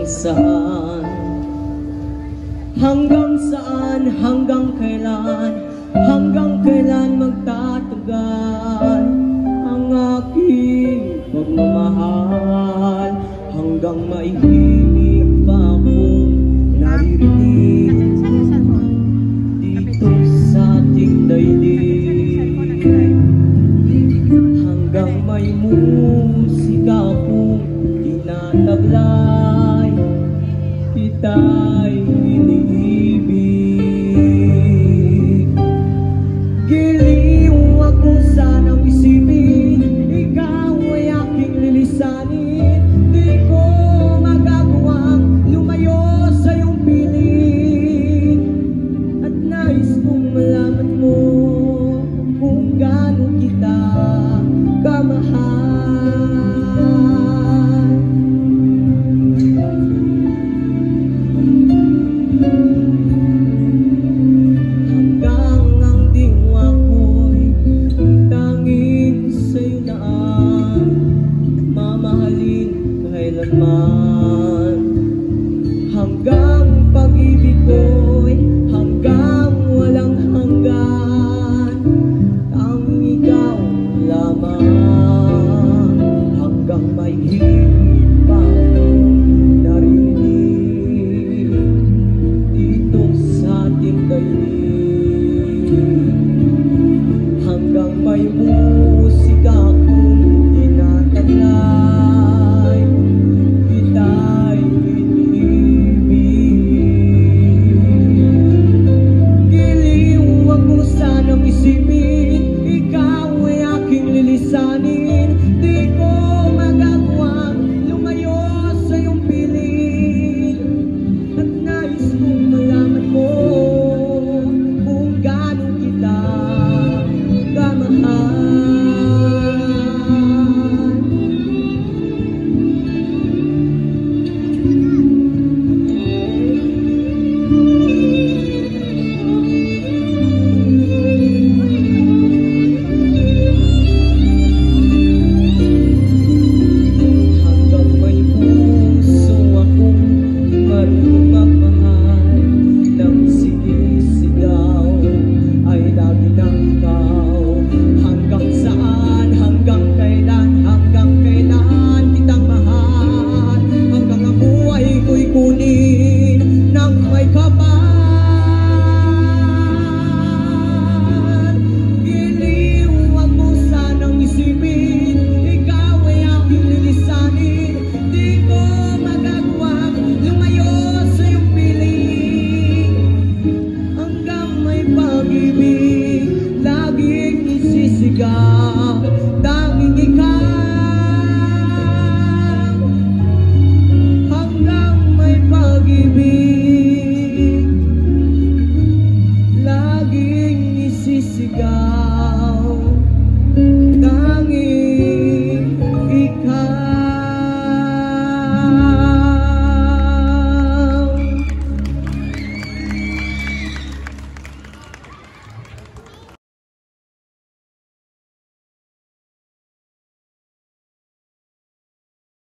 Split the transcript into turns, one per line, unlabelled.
saan, hanggang saan, hanggang kailan magtatagal ang aking pagmamahal, hanggang maihimig pa akong naririnig dito sa ating daigdig, hanggang may musika akong tinataglay, kita'y iniibig. Giliw akong sanang isipin, ikaw ay aking lilisanin, di ko magagawang lumayo sa iyong piling, at nais kong malaman mo kung gaano kita kamahal. Hanggang pag-ibig ko'y hanggang walang hanggan, tanging ikaw lamang, hanggang may higit pa akong narinig dito sa ating daigdig, hanggang may musika akong tinataglay, kita'y isipin, ikaw ay aking lilisanin, di ko